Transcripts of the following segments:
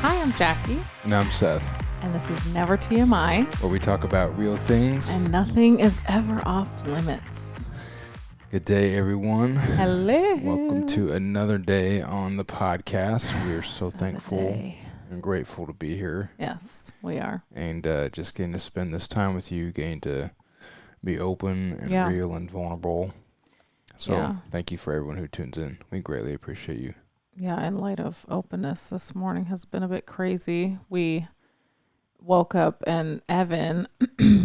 Hi, I'm Jackie. And I'm Seth, And this is Never TMI. where we talk about real things. And nothing is ever off limits. Good day, everyone. Hello. Welcome to another day on the podcast. We are so thankful day. and grateful to be here. Yes, we are. And just getting to spend this time with you, getting to be open and real and vulnerable. So thank you for everyone who tunes in. We greatly appreciate you. Yeah, in light of openness, this morning has been a bit crazy. We woke up and Evan,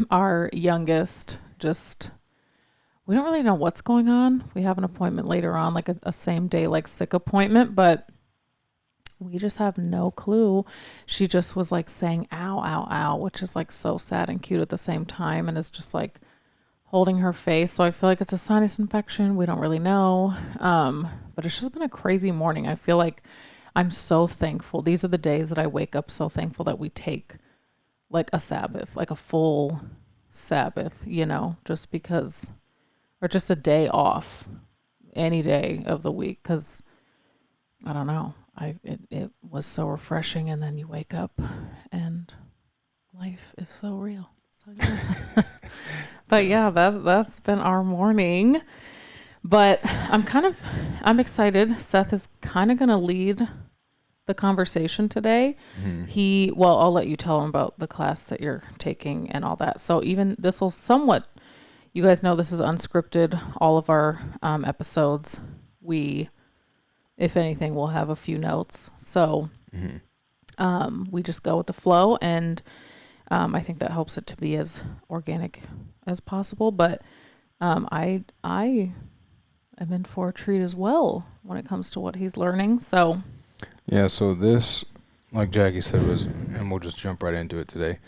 our youngest, we don't really know what's going on. We have an appointment later on, like a same day, like sick appointment, but we just have no clue. She just was like saying, ow, ow, ow, which is like so sad and cute at the same time. And is just like holding her face. So I feel like it's a sinus infection. We don't really know. But it's just been a crazy morning. I feel like I'm so thankful. These are the days that I wake up so thankful that we take like a Sabbath, like a full Sabbath, just because, or just a day off any day of the week. Cause I don't know. It was so refreshing. And then you wake up and life is so real. So yeah. But yeah, that's been our morning. But I'm excited. Seth is kind of going to lead the conversation today. Mm-hmm. I'll let you tell him about the class that you're taking and all that. So even this will somewhat, you guys know this is unscripted. All of our episodes, if anything, we'll have a few notes. So we just go with the flow, and I think that helps it to be as organic as possible. But I am in for a treat as well when it comes to what he's learning. So yeah, so this, like Jackie said, and we'll just jump right into it today.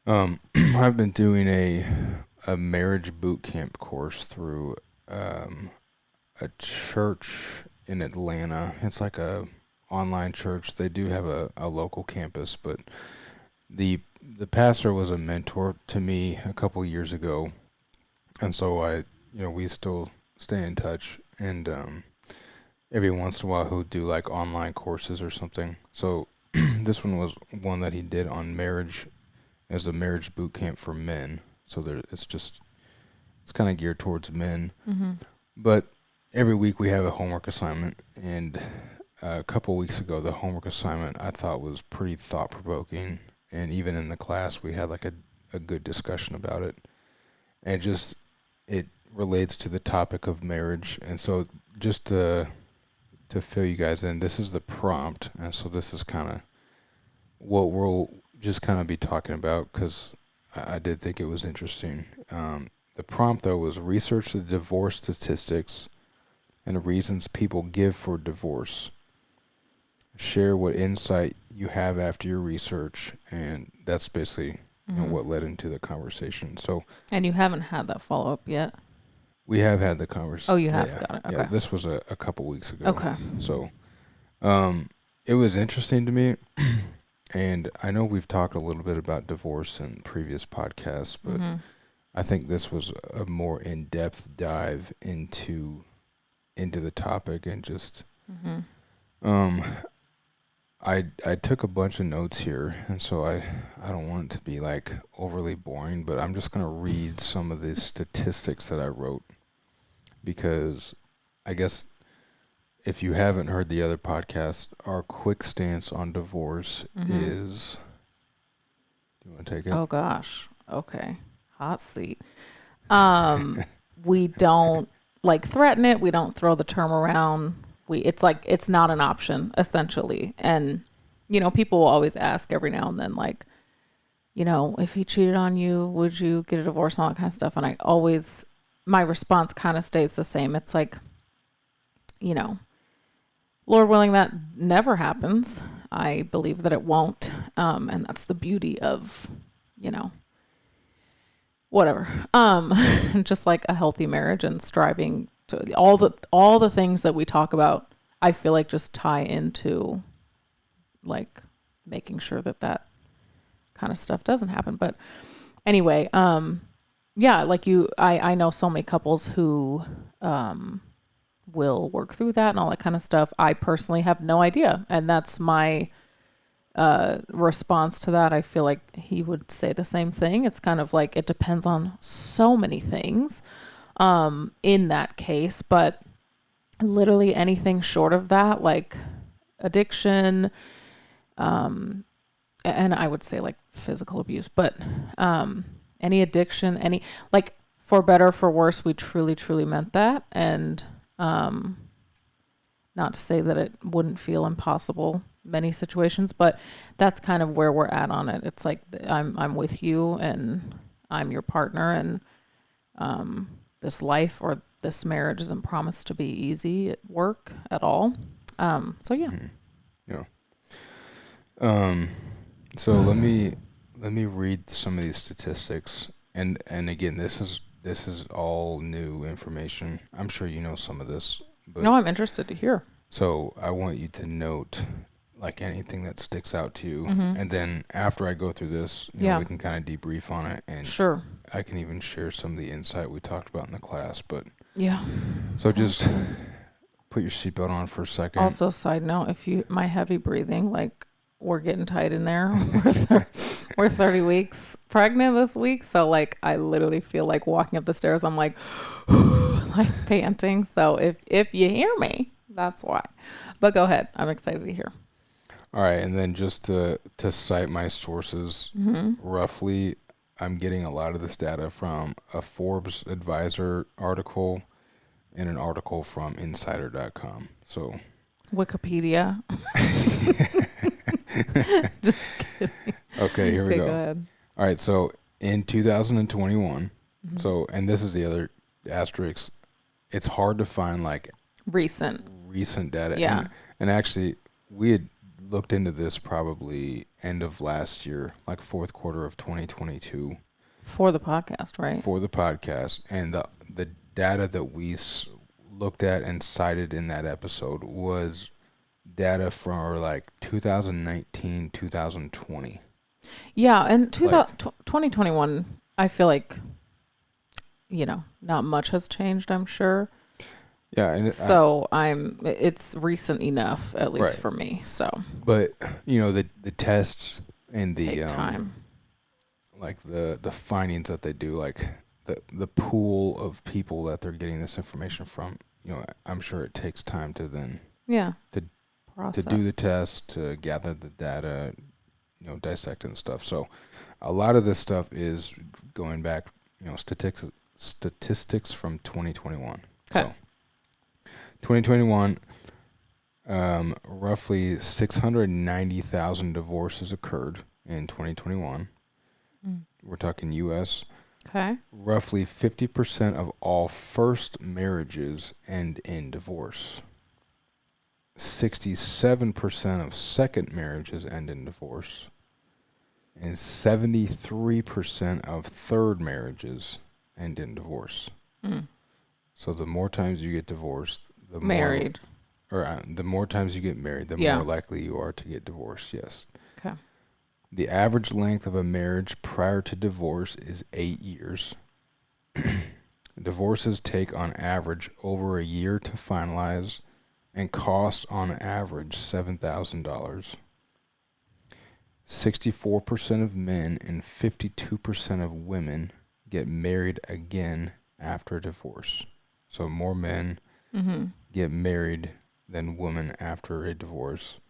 I've been doing a marriage boot camp course through a church in Atlanta. It's like a online church. They do have a local campus, but the pastor was a mentor to me a couple years ago, and so we still stay in touch, and every once in a while he'll do like online courses or something. So this one was one that he did on marriage, as a marriage boot camp for men. So it's kind of geared towards men. Mm-hmm. But every week we have a homework assignment, and a couple weeks ago the homework assignment I thought was pretty thought-provoking. And even in the class, we had like a good discussion about it. And it relates to the topic of marriage. And so just to fill you guys in, this is the prompt. And so this is kind of what we'll just kind of be talking about, because I did think it was interesting. The prompt, though, was research the divorce statistics and the reasons people give for divorce. Share what insight you have after your research, and that's basically what led into the conversation. So, and you haven't had that follow-up yet? We have had the conversation. Oh, you have? Yeah. Got it. Okay. Yeah, this was a couple weeks ago. Okay. So it was interesting to me, and I know we've talked a little bit about divorce in previous podcasts, but I think this was a more in-depth dive into the topic, and just I took a bunch of notes here, and so I don't want it to be like overly boring, but I'm just going to read some of the statistics that I wrote, because I guess if you haven't heard the other podcast, our quick stance on divorce is... Do you want to take it? Oh, gosh. Okay. Hot seat. We don't threaten it. We don't throw the term around. It's not an option, essentially. And, people will always ask every now and then, if he cheated on you, would you get a divorce and all that kind of stuff? And my response kind of stays the same. It's like, Lord willing, that never happens. I believe that it won't. And that's the beauty of, whatever. Just like a healthy marriage and striving to all the things that we talk about, I feel like just tie into like making sure that kind of stuff doesn't happen. But anyway, I know so many couples who will work through that and all that kind of stuff. I personally have no idea. And that's my response to that, I feel like he would say the same thing. It's kind of like it depends on so many things in that case, but literally anything short of that, like addiction, and I would say like physical abuse, but any addiction, any like for better or for worse, we truly, truly meant that. And not to say that it wouldn't feel impossible many situations, but that's kind of where we're at on it. It's like I'm with you and I'm your partner, and this life or this marriage isn't promised to be easy at work at all. So yeah. Mhm. Yeah. Um, so let me read some of these statistics, and again, this is all new information. I'm sure you know some of this, but No, I'm interested to hear. so I want you to note like anything that sticks out to you, Mm-hmm. and then after I go through this, Yeah. we can kind of debrief on it, and Sure. I can even share some of the insight we talked about in the class. But Yeah. so Sounds just good. put your seatbelt on for a second. Also, side note, if you my heavy breathing, like we're getting tight in there. We're 30 weeks pregnant this week, so like I literally feel like walking up the stairs. I'm like, like panting. So if you hear me, that's why. But go ahead. I'm excited to hear. All right, and then just to cite my sources, Mm-hmm. roughly, I'm getting a lot of this data from a Forbes Advisor article and an article from Insider.com. So, Wikipedia. Just kidding. okay, here we Okay, go go. ahead. All right, so in 2021, Mm-hmm. so and this is the other asterisk, it's hard to find like Recent. recent data, Yeah. and actually we had looked into this probably end of last year, like fourth quarter of 2022 For the podcast, right? for the podcast, and the data that we looked at and cited in that episode was data from like 2019, 2020. Yeah, and Like, 2021, I feel like, not much has changed, I'm sure. yeah, and So it's recent enough, at least right, for me. So but the tests and the take time. like the findings that they do, like the pool of people that they're getting this information from, I'm sure it takes time to then Yeah. to Process. do the test, to gather the data, dissect it and stuff. So a lot of this stuff is going back, statistics from 2021. Okay. So 2021, roughly 690,000 divorces occurred in 2021. We're talking U.S. Okay. Roughly 50% of all first marriages end in divorce. 67% of second marriages end in divorce. And 73% of third marriages end in divorce. Mm. So the more times you get divorced, Married. the more times you get married, the Yeah. more likely you are to get divorced. Yes. Okay. The average length of a marriage prior to divorce is 8 years. Divorces take on average over a year to finalize and cost on average $7,000. 64% of men and 52% of women get married again after divorce. So more men Mm-hmm. get married than women after a divorce.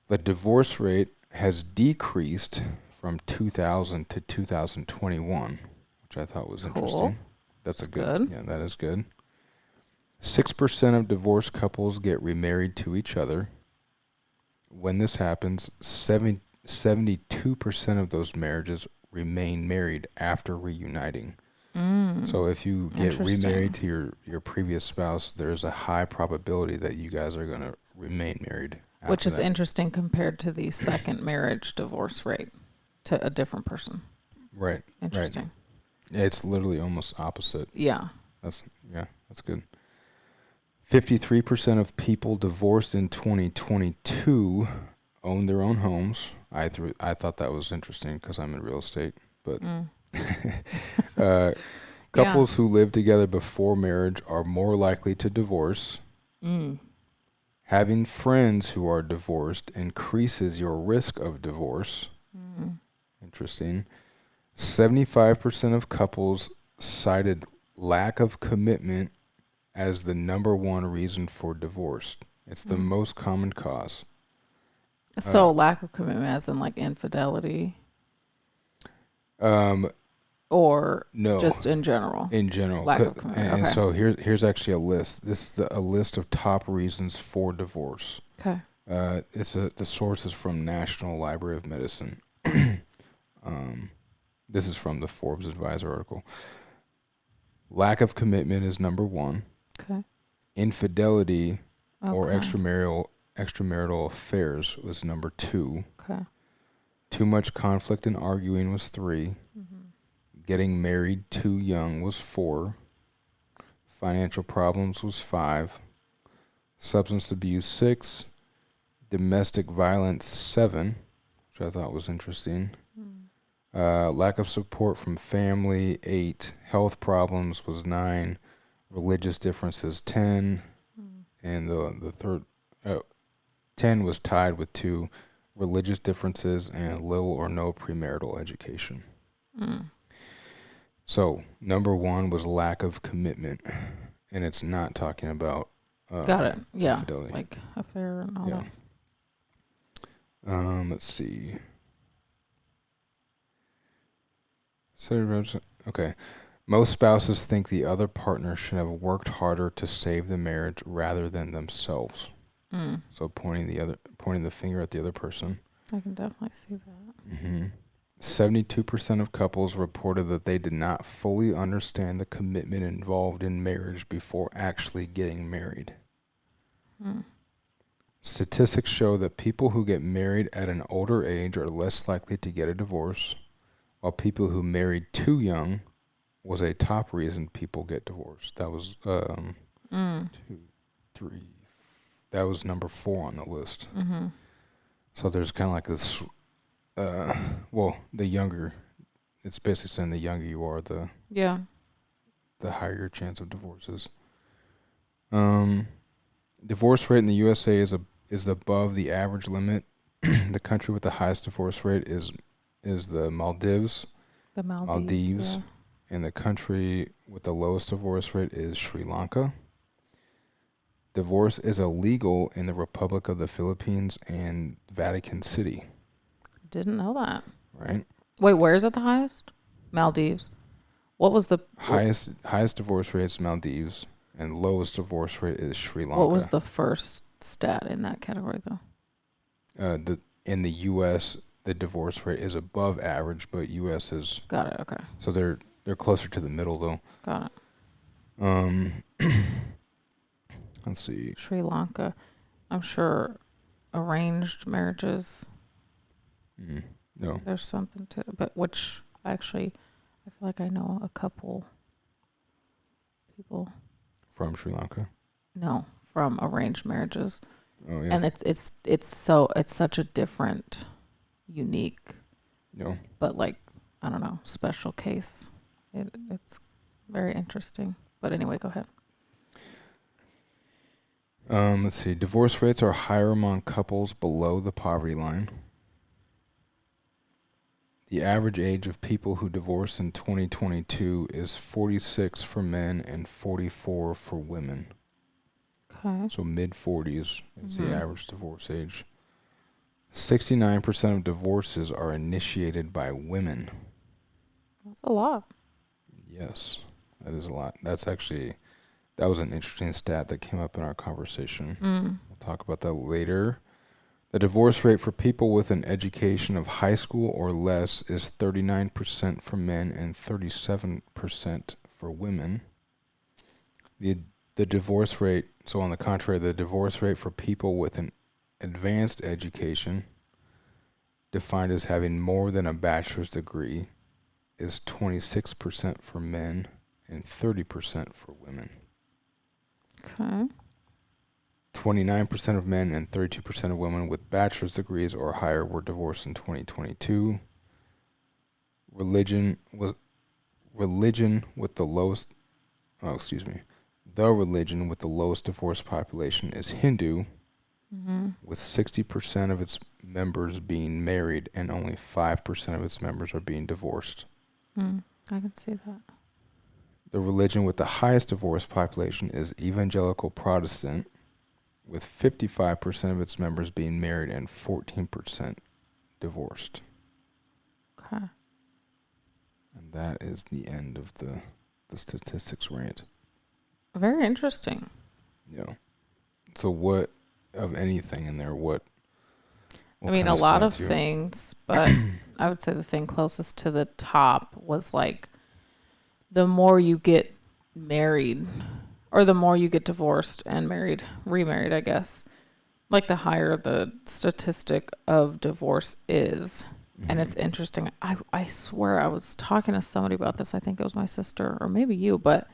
The divorce rate has decreased from 2000 to 2021, which I thought was Cool. interesting. That's a That's good. good. Yeah, that is good. 6% of divorced couples get remarried to each other. When this happens, 72% of those marriages remain married after reuniting. So if you get remarried to your previous spouse, there's a high probability that you guys are going to remain married after Which is that. interesting compared to the second marriage divorce rate to a different person. Right. Interesting. Yeah, it's literally almost opposite. Yeah. That's good. 53% of people divorced in 2022 own their own homes. I thought that was interesting because I'm in real estate, but couples who live together before marriage are more likely to divorce. Having friends who are divorced increases your risk of divorce. Interesting. 75% of couples cited lack of commitment as the number one reason for divorce. It's the most common cause. So lack of commitment as in like infidelity No, or just in general? in general. Lack of commitment. And Okay. so here's actually a list. This is a list of top reasons for divorce. Okay. The source is from National Library of Medicine. This is from the Forbes Advisor article. Lack of commitment is number one. Okay. Infidelity or Okay. extramarital affairs was number two. Okay. Too much conflict and arguing was three. Getting married too young was four. Financial problems was five. Substance abuse six. Domestic violence seven, which I thought was interesting. Lack of support from family 8. Health problems was 9. Religious differences 10. And the third 10 was tied with 2. Religious differences and little or no premarital education. So number one was lack of commitment, and it's not talking about Got it. Yeah. infidelity. Like affair and all Yeah. that. Let's see. So, okay. Most spouses think the other partner should have worked harder to save the marriage rather than themselves. So pointing the finger at the other person. I can definitely see that. 72% of couples reported that they did not fully understand the commitment involved in marriage before actually getting married. Statistics show that people who get married at an older age are less likely to get a divorce, while people who married too young was a top reason people get divorced. That was 2, 3. That was number 4 on the list. So there's kind of like this. The younger, it's basically saying the younger you are, the higher your chance of divorces. Divorce rate in the USA is above the average limit. The country with the highest divorce rate is the Maldives. The Maldives. Yeah. And the country with the lowest divorce rate is Sri Lanka. Divorce is illegal in the Republic of the Philippines and Vatican City. Didn't know that. Right. Wait, where is it the highest? Maldives. What was the highest divorce rate is Maldives, and lowest divorce rate is Sri Lanka. What was the first stat in that category, though? In the U.S., the divorce rate is above average, but U.S. is Got it. Okay. So they're closer to the middle, though. Got it. Let's see. Sri Lanka. I'm sure arranged marriages. No. There's something to it, but which actually, I feel like I know a couple people. From Sri Lanka? No, from arranged marriages. Oh yeah. And it's such a different, unique, but like, I don't know, special case. It's very interesting. But anyway, go ahead. Let's see. Divorce rates are higher among couples below the poverty line. The average age of people who divorce in 2022 is 46 for men and 44 for women. Okay. So mid-40s is the average divorce age. 69% of divorces are initiated by women. That's a lot. Yes, that is a lot. That was an interesting stat that came up in our conversation. We'll talk about that later. The divorce rate for people with an education of high school or less is 39% for men and 37% for women. The divorce rate, so on the contrary, the divorce rate for people with an advanced education, defined as having more than a bachelor's degree, is 26% for men and 30% for women. Okay. 29% of men and 32% of women with bachelor's degrees or higher were divorced in 2022. The religion with the lowest divorce population is Hindu, Mm-hmm. with 60% of its members being married and only 5% of its members are being divorced. I can see that. The religion with the highest divorce population is Evangelical Protestant, with 55% of its members being married and 14% divorced. Okay. And that is the end of the statistics rant. Very interesting. Yeah. So what, of anything in there, what I mean, kind a of stood lot out of to you? things, but I would say the thing closest to the top was like the more you get married, or the more you get divorced and married, remarried, I guess, like the higher the statistic of divorce is. And it's interesting. I swear I was talking to somebody about this. I think it was my sister or maybe you, but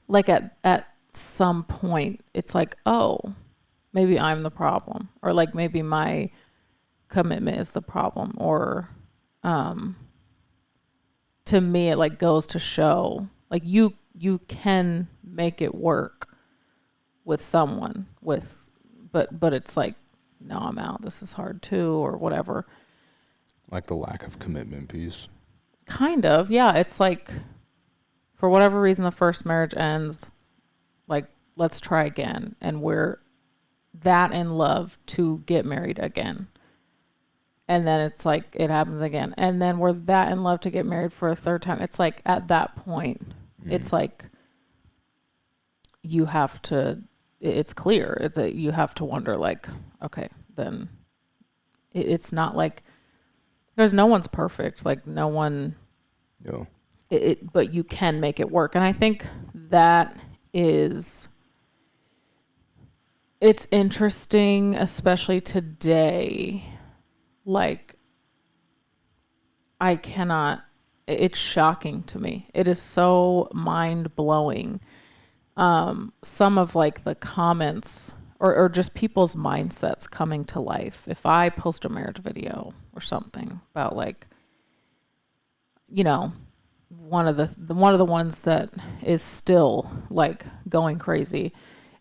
like at some point it's like, oh, maybe I'm the problem, or like maybe my commitment is the problem, or to me it like goes to show like you can make it work with someone with, but it's like, no, I'm out, this is hard too, or whatever. Like the lack of commitment piece. Kind of, yeah. It's like, for whatever reason the first marriage ends, like, let's try again, and we're that in love to get married again. And then it's like it happens again, and then we're that in love to get married for a third time. It's like at that point it's like you have to, it's clear, it's a, you have to wonder like, okay, then it's not like there's no one's perfect, like no one, Yeah. but you can make it work. And I think that is, it's interesting, especially today. Like, I cannot, it's shocking to me. It is so mind blowing. Some of like the comments or just people's mindsets coming to life. If I post a marriage video or something about like, you know, one of the ones that is still like going crazy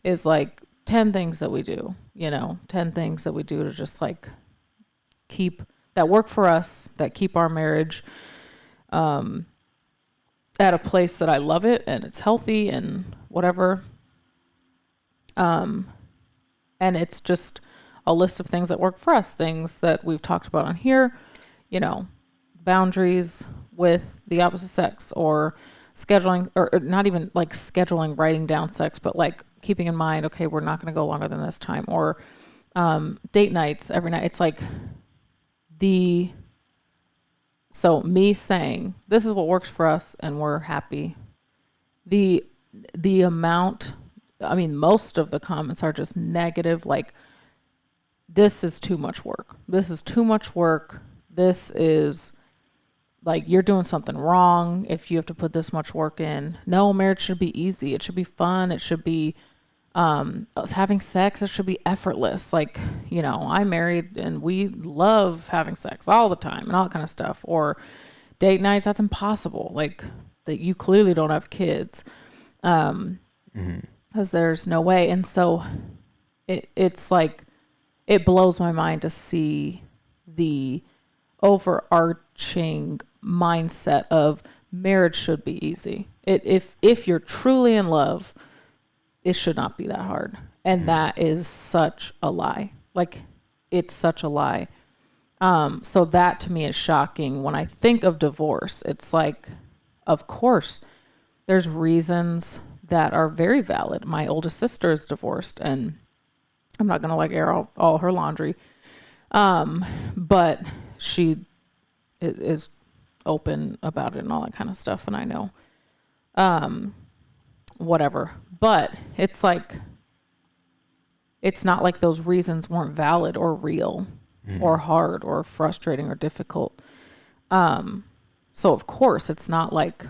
is like 10 things that we do, 10 things that we do to just like keep that work for us, that keep our marriage at a place that I love it and it's healthy and whatever. And it's just a list of things that work for us, things that we've talked about on here, boundaries with the opposite sex, or scheduling, or not even like scheduling, writing down sex, but like keeping in mind, okay, we're not going to go longer than this time, or date nights every night. It's like so me saying this is what works for us and we're happy. The amount, I mean, most of the comments are just negative, like, this is too much work. This is too much work. This is like, you're doing something wrong if you have to put this much work in. No, marriage should be easy. It should be fun. It should be having sex. It should be effortless. Like, I'm married and we love having sex all the time and all that kind of stuff. Or date nights, that's impossible. Like, that you clearly don't have kids. Because there's no way. And so it's like, it blows my mind to see the overarching mindset of marriage should be easy. If you're truly in love, it should not be that hard. And that is such a lie. Like, it's such a lie. So that to me is shocking. When I think of divorce, it's like, of course, there's reasons that are very valid. My oldest sister is divorced, and I'm not going to like air all her laundry. But she is open about it and all that kind of stuff. And I know, whatever, but it's like, it's not like those reasons weren't valid or real or hard or frustrating or difficult. So of course it's not like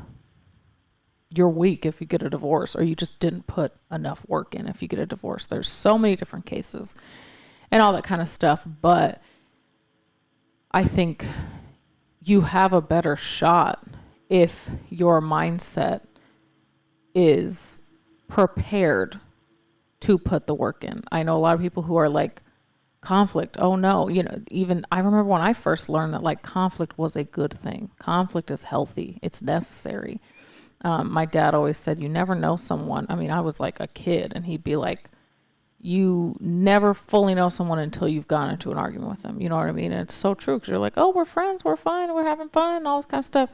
you're weak if you get a divorce, or you just didn't put enough work in if you get a divorce. There's so many different cases and all that kind of stuff. But I think you have a better shot if your mindset is prepared to put the work in. I know a lot of people who are like, conflict, oh no, even I remember when I first learned that like conflict was a good thing. Conflict is healthy, it's necessary. My dad always said, you never know someone. I mean, I was like a kid, and he'd be like, you never fully know someone until you've gone into an argument with them. You know what I mean? And it's so true, because you're like, oh, we're friends, we're fine, we're having fun, all this kind of stuff.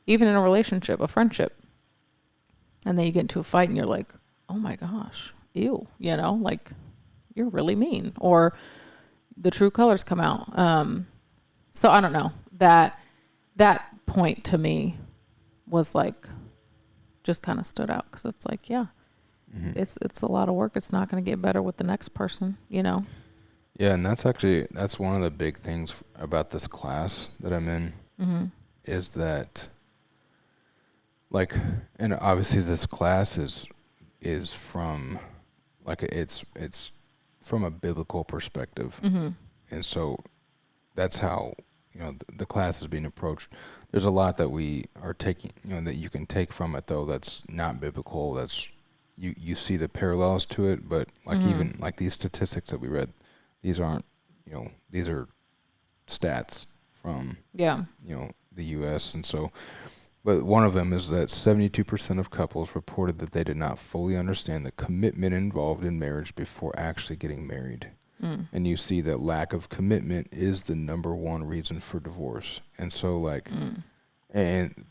Even in a relationship, a friendship. And then you get into a fight and you're like, oh my gosh, ew, like you're really mean. Or the true colors come out. So I don't know. That point to me was like, just kind of stood out, because it's like, yeah, it's a lot of work. It's not going to get better with the next person, Yeah, and that's one of the big things about this class that I'm in, is that, like, and obviously this class is from, like, it's from a biblical perspective, and so that's how the class is being approached. There's a lot that we are taking, that you can take from it, though, that's not biblical. That's you see the parallels to it, but like even like these statistics that we read, these aren't, these are stats from the U.S. And so, but one of them is that 72% of couples reported that they did not fully understand the commitment involved in marriage before actually getting married. And you see that lack of commitment is the number one reason for divorce. And so, like, and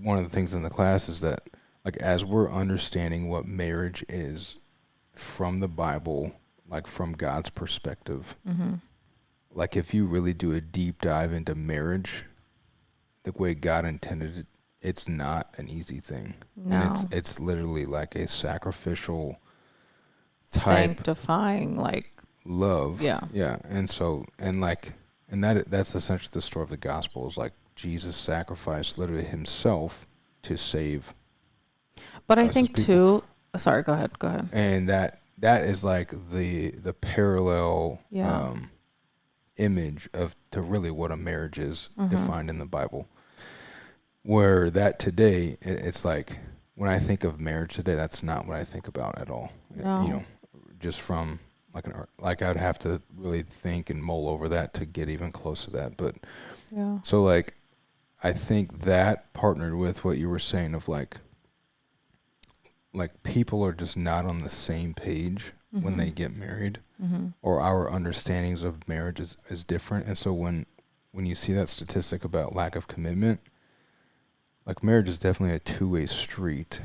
one of the things in the class is that, like, as we're understanding what marriage is from the Bible, like from God's perspective, like if you really do a deep dive into marriage, the way God intended it, it's not an easy thing. No. And it's literally like a sacrificial type sanctifying, like, love. Yeah. Yeah. And so, and that's essentially the story of the gospel, is like Jesus sacrificed literally himself to save. But I think too, sorry, go ahead. And that is like the parallel image to really what a marriage is defined in the Bible. Where that today, it's like, when I think of marriage today, that's not what I think about at all. No. Just from like I'd have to really think and mull over that to get even close to that. But so, like, I think that partnered with what you were saying of like people are just not on the same page when they get married, or our understandings of marriage is different. And so when you see that statistic about lack of commitment, like, marriage is definitely a two-way street.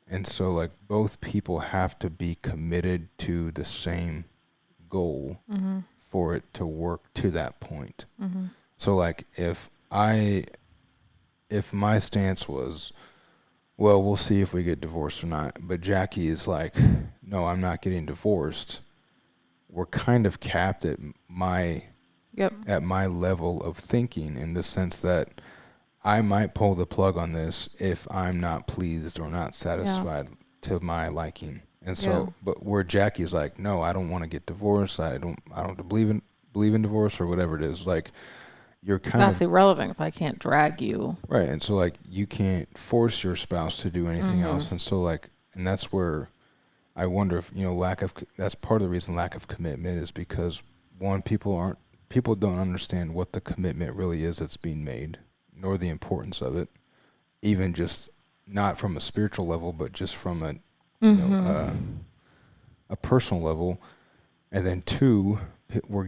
And so, like, both people have to be committed to the same goal for it to work to that point. So, like, if my stance was, well, we'll see if we get divorced or not, but Jackie is like, no, I'm not getting divorced, we're kind of capped at my level of thinking, in the sense that I might pull the plug on this if I'm not pleased or not satisfied to my liking. And so, but where Jackie's like, no, I don't want to get divorced. I don't believe in divorce, or whatever it is. Like, you're that's irrelevant, because I can't drag you. Right. And so, like, you can't force your spouse to do anything else. And so, like, and that's where I wonder if, that's part of the reason lack of commitment is because, one, people don't understand what the commitment really is that's being made, nor the importance of it, even just not from a spiritual level, but just from a personal level. And then two, people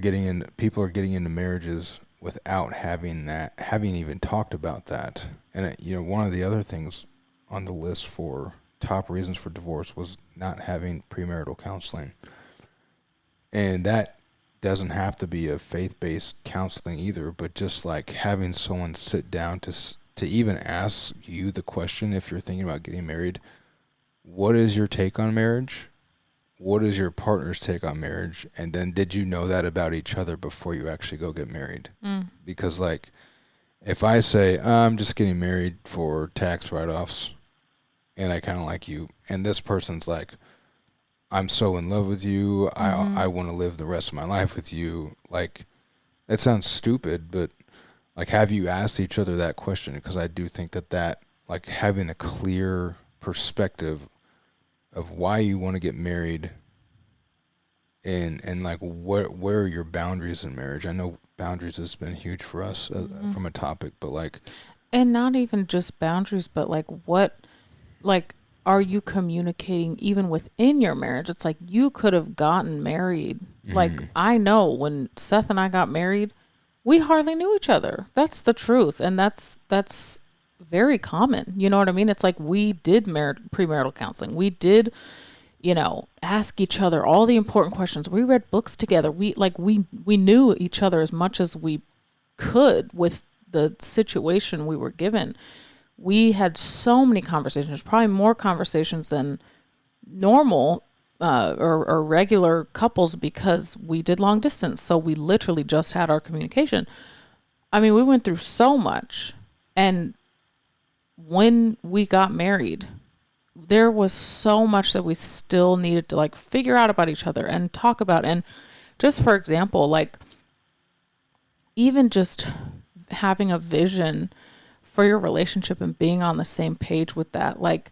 are getting into marriages without having even talked about that. And one of the other things on the list for top reasons for divorce was not having premarital counseling. And that doesn't have to be a faith-based counseling either, but just like having someone sit down to even ask you the question, if you're thinking about getting married, what is your take on marriage? What is your partner's take on marriage? And then, did you know that about each other before you actually go get married? Because, like, if I say, I'm just getting married for tax write-offs, and I kind of like you, and this person's like, I'm so in love with you, I want to live the rest of my life with you. Like, it sounds stupid, but, like, have you asked each other that question? Because I do think that, like, having a clear perspective of why you want to get married, and like where are your boundaries in marriage. I know boundaries has been huge for us from a topic, but like, And not even just boundaries, but like what, like, are you communicating even within your marriage? It's like you could have gotten married. Like, I know when Seth and I got married, we hardly knew each other. That's the truth. And that's very common. You know what I mean? It's like we did premarital counseling. We did, ask each other all the important questions. We read books together. We knew each other as much as we could with the situation we were given. We had so many conversations, probably more conversations than normal or regular couples, because we did long distance. So we literally just had our communication. I mean, we went through so much. And when we got married, there was so much that we still needed to like figure out about each other and talk about. And just for example, like even just having a vision for your relationship and being on the same page with that. Like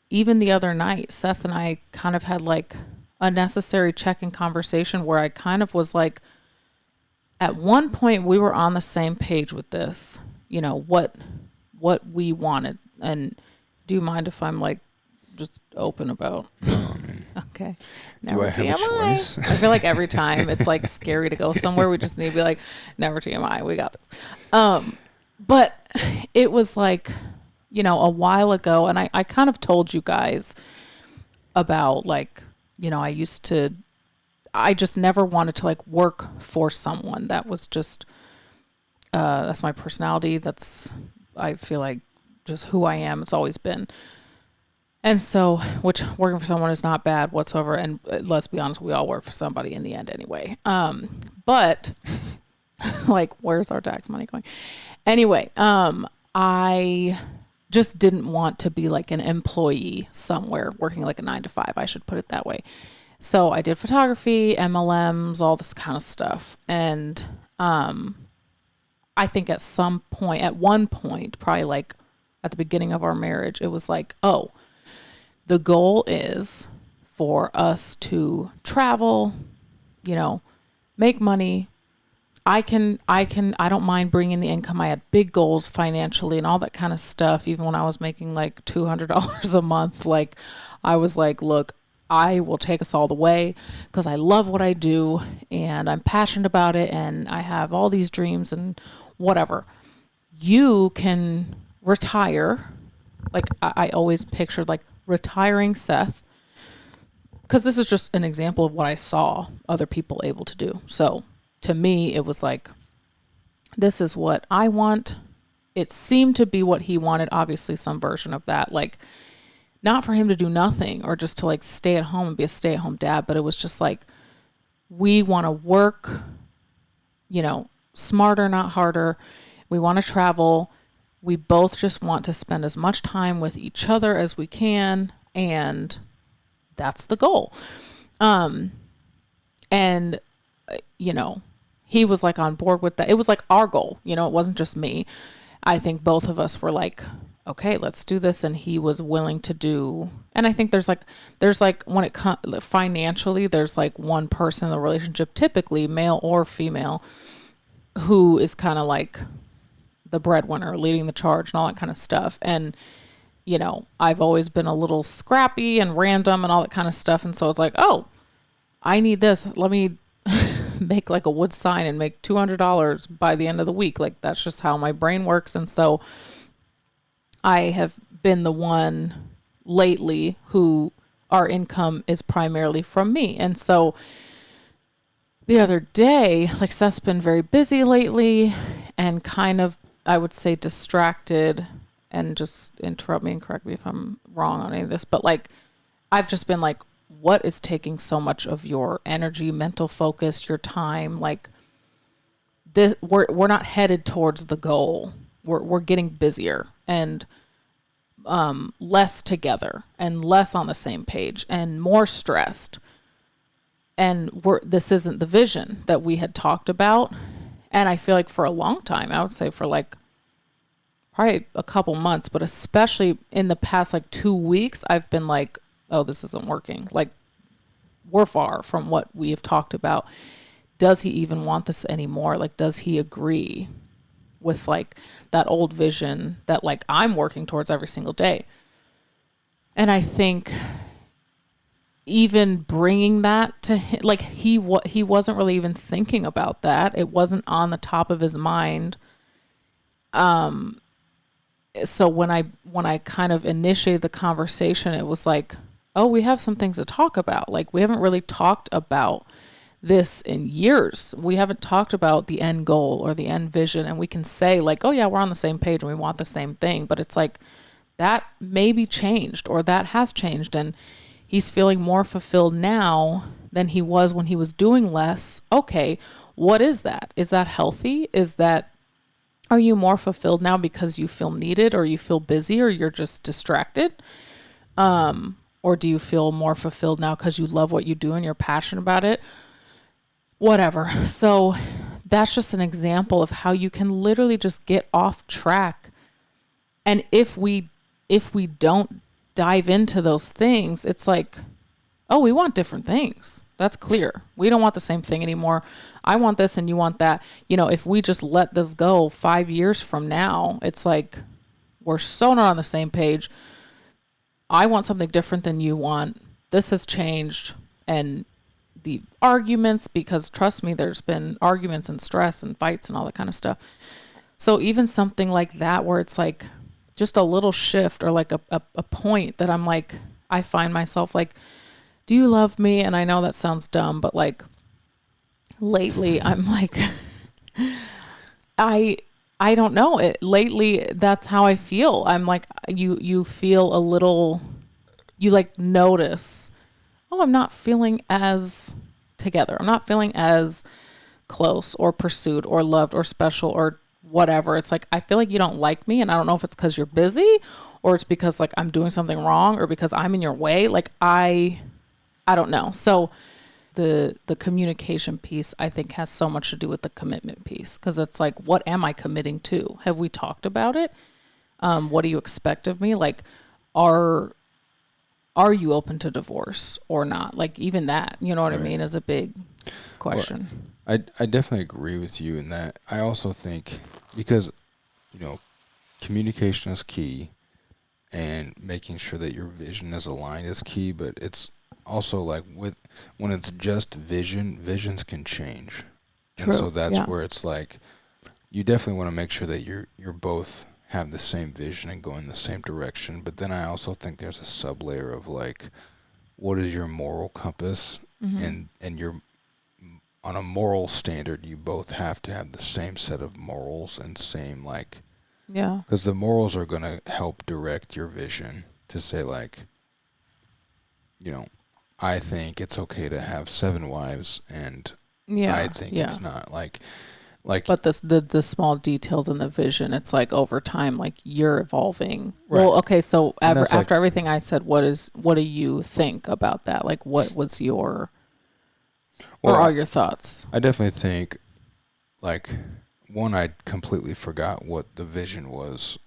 even the other night, Seth and I kind of had like a necessary check-in conversation where I kind of was like, at one point we were on the same page with this, what we wanted. And do you mind if I'm like just open about? Okay. Do I have a choice? I feel like every time it's like scary to go somewhere, we just need to be like, never TMI. We got this. But it was like, a while ago, and I kind of told you guys about like, I just never wanted to like work for someone. That was just, that's my personality. I feel like just who I am. It's always been. And so, which working for someone is not bad whatsoever. And let's be honest, we all work for somebody in the end anyway. But like, where's our tax money going? Anyway, I just didn't want to be like an employee somewhere working like a 9 to 5. I should put it that way. So I did photography, MLMs, all this kind of stuff. And I think at one point, probably like at the beginning of our marriage, it was like, oh, the goal is for us to travel, make money. I don't mind bringing the income. I had big goals financially and all that kind of stuff. Even when I was making like $200 a month, like I was like, look, I will take us all the way because I love what I do and I'm passionate about it. And I have all these dreams and whatever. You can retire. Like I always pictured like retiring Seth, because this is just an example of what I saw other people able to do. So to me, it was like, this is what I want. It seemed to be what he wanted. Obviously some version of that, like not for him to do nothing or just to like stay at home and be a stay-at-home dad, but it was just like, we want to work, smarter, not harder. We want to travel. We both just want to spend as much time with each other as we can. And that's the goal. And he was like on board with that. It was like our goal, it wasn't just me. I think both of us were like, okay, let's do this. And he was willing to do, and I think there's like when it comes financially, there's like one person in the relationship, typically male or female, who is kind of like the breadwinner, leading the charge and all that kind of stuff. And, I've always been a little scrappy and random and all that kind of stuff. And so it's like, oh, I need this. Let me make like a wood sign and make $200 by the end of the week. Like that's just how my brain works. And so I have been the one lately who our income is primarily from me. And so the other day, like Seth's been very busy lately and kind of, I would say, distracted, and just interrupt me and correct me if I'm wrong on any of this. But like, I've just been like, what is taking so much of your energy, mental focus, your time? Like this, we're not headed towards the goal. We're getting busier and less together and less on the same page and more stressed. And this isn't the vision that we had talked about. And I feel like for a long time, I would say for like probably a couple months, but especially in the past like 2 weeks, I've been like, oh, this isn't working. Like, we're far from what we have talked about. Does he even want this anymore? Like, does he agree with like that old vision that like I'm working towards every single day? And I think even bringing that to him, like he wasn't really even thinking about that. It wasn't on the top of his mind. So when I kind of initiated the conversation, it was like, oh, we have some things to talk about. Like, we haven't really talked about this in years. We haven't talked about the end goal or the end vision, and we can say like, oh yeah, we're on the same page and we want the same thing, but it's like that maybe changed, or that has changed, and he's feeling more fulfilled now than he was when he was doing less. Okay, what is that? Is that healthy? Are you more fulfilled now because you feel needed, or you feel busy, or you're just distracted? Or do you feel more fulfilled now because you love what you do and you're passionate about it? Whatever. So that's just an example of how you can literally just get off track. And if we don't dive into those things, it's like, oh, we want different things. That's clear. We don't want the same thing anymore. I want this and you want that. If we just let this go 5 years from now, it's like we're so not on the same page. I want something different than you want. This has changed. And the arguments, because trust me, there's been arguments and stress and fights and all that kind of stuff. So even something like that, where it's like just a little shift, or like a point that I'm like, I find myself like, do you love me? And I know that sounds dumb, but like lately I'm like, I don't know it. Lately, that's how I feel. I'm like, you feel a little, you like notice, oh, I'm not feeling as together. I'm not feeling as close or pursued or loved or special or whatever. It's like, I feel like you don't like me, and I don't know if it's because you're busy, or it's because like I'm doing something wrong, or because I'm in your way. Like I don't know. So the communication piece, I think, has so much to do with the commitment piece, because it's like, what am I committing to? Have we talked about it? What do you expect of me? Like, are you open to divorce or not? Like, even that, you know what I mean, is a big question. Well, I definitely agree with you in that. I also think, because communication is key, and making sure that your vision is aligned is key, but it's also like when it's just visions can change. True. And so that's Yeah. where it's like, you definitely want to make sure that you're both have the same vision and go in the same direction. But then I also think there's a sub layer of like, what is your moral compass? Mm-hmm. And you're on a moral standard, you both have to have the same set of morals and same like, Yeah. because the morals are going to help direct your vision to say like, I think it's okay to have 7 wives, and Yeah. I think Yeah. it's not. Like, But the small details in the vision, it's like over time, like you're evolving. Right. Well, okay, so And that's after like, everything I said, what do you think about that? Like, what was your, or well, are your thoughts? I definitely think, like, one, I completely forgot what the vision was,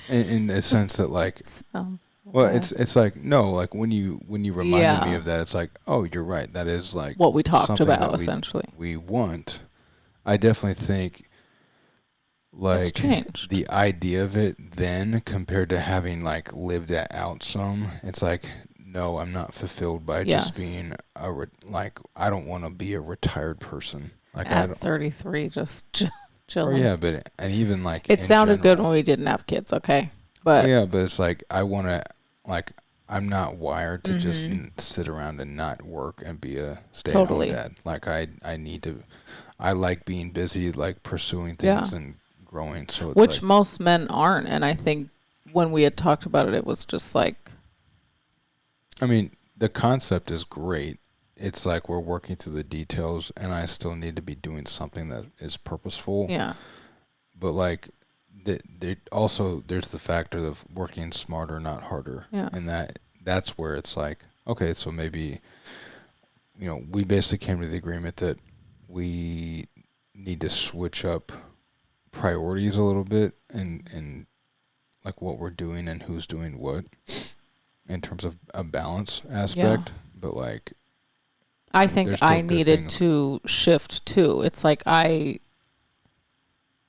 in the sense that like, well, it's like, no, like when you reminded me Yeah. of that, it's like, oh, you're right, that is like What we talked something about, that essentially. we want. I definitely think It's like changed. the idea of it then compared to having like lived that out some, it's like, no, I'm not fulfilled by just Yes. being like, I don't want to be a retired person. Like, I At don't, 33, just or chilling. yeah, but and even like It in sounded good general. when we didn't have kids, okay? Oh But yeah, but it's like, I want to, like, I'm not wired to just mm-hmm. sit around and not work and be a stay-at-home Totally. dad. Like, I need to, I like being busy, like pursuing Yeah. things and growing. So it's Which like, most men aren't. And I think when we had talked about it, it was just like, I mean, the concept is great. It's like we're working through the details, and I still need to be doing something that is purposeful. yeah. But like, also there's the factor of working smarter, not harder, Yeah. and that's where it's like, okay, so maybe we basically came to the agreement that we need to switch up priorities a little bit, and like what we're doing and who's doing what. in terms of a balance aspect, but like I think there's still I good needed things. to shift too. It's like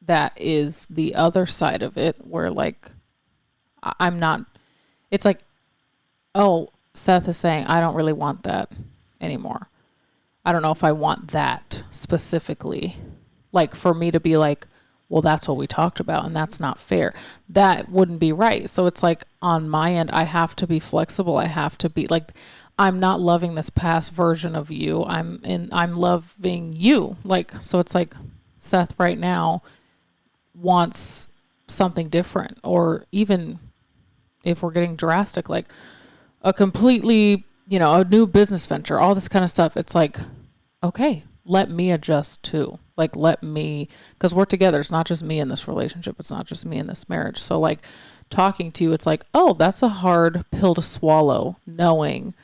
that is the other side of it where like I'm not, it's like, oh, Seth is saying, I don't really want that anymore. I don't know if I want that specifically. Like for me to be like, well, that's what we talked about and that's not fair. That wouldn't be right. So it's like on my end, I have to be flexible. I have to be like, I'm not loving this past version of you. I'm loving you. Like, so it's like Seth right now wants something different, or even if we're getting drastic, like a completely, a new business venture, all this kind of stuff. It's like, okay, let me adjust too. Like, let me, because we're together. It's not just me in this relationship. It's not just me in this marriage. So, like, talking to you, it's like, oh, that's a hard pill to swallow, knowing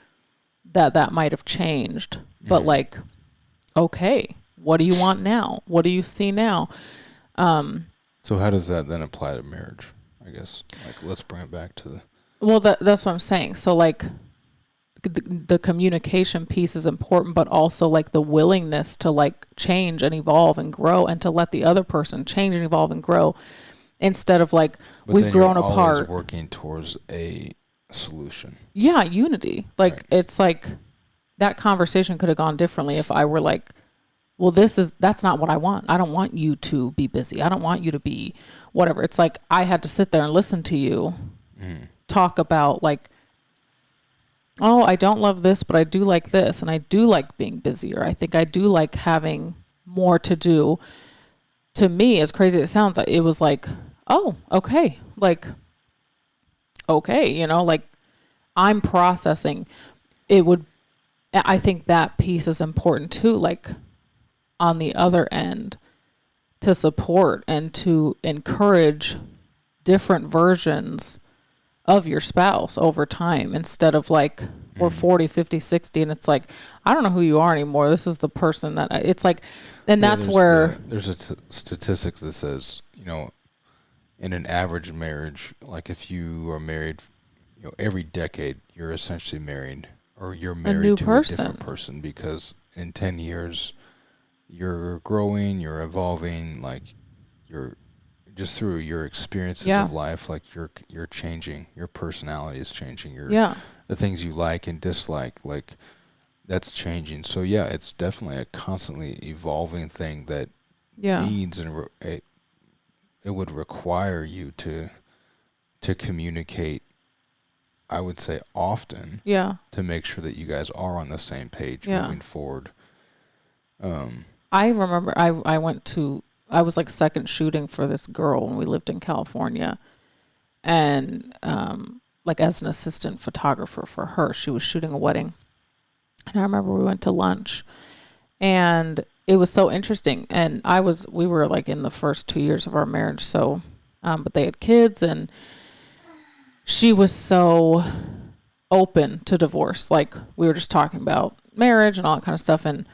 that might have changed. But, like, okay, what do you want now? What do you see now? So how does that then apply to marriage? I guess, like, let's bring it back to the. Well, that's what I'm saying. So, like, the communication piece is important, but also like the willingness to like change and evolve and grow, and to let the other person change and evolve and grow, instead of like But we've then grown you're always apart. working towards a solution. Yeah, unity. Like Right. it's like that conversation could have gone differently if I were like, well, that's not what I want. I don't want you to be busy. I don't want you to be whatever. It's like I had to sit there and listen to you talk about like, oh, I don't love this, but I do like this, and I do like being busier. I think I do like having more to do. To me, as crazy as it sounds, it was like, oh, okay, like, okay, like I'm processing. It would, I think that piece is important too, like on the other end, to support and to encourage different versions of your spouse over time, instead of like we're 40, 50, 60 and it's like I don't know who you are anymore. This is the person that it's like, and Yeah, that's where there's a statistics that says, in an average marriage, like if you are married, every decade you're essentially married, or you're a new married to a person. different person, because in 10 years you're growing, you're evolving, like you're just through your experiences Yeah. of life, like you're changing, your personality is changing, Yeah. the things you like and dislike, like that's changing. So yeah, it's definitely a constantly evolving thing that Yeah. needs and it would require you to communicate, I would say, often, Yeah. to make sure that you guys are on the same page Yeah. moving forward. I remember I was like second shooting for this girl when we lived in California, and like as an assistant photographer for her. She was shooting a wedding, and I remember we went to lunch, and it was so interesting. And we were like in the first 2 years of our marriage, so but they had kids, and she was so open to divorce. Like we were just talking about marriage and all that kind of stuff, and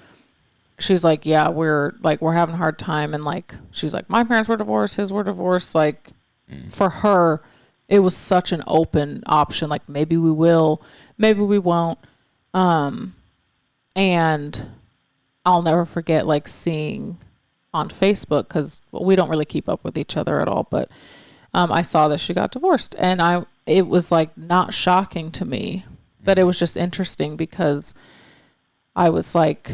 she's like, yeah, we're having a hard time. And like, she's like, my parents were divorced, his were divorced. Like for her, it was such an open option. Like maybe we will, maybe we won't. And I'll never forget like seeing on Facebook, cause we don't really keep up with each other at all. But, I saw that she got divorced, and it was like not shocking to me, but it was just interesting because I was like,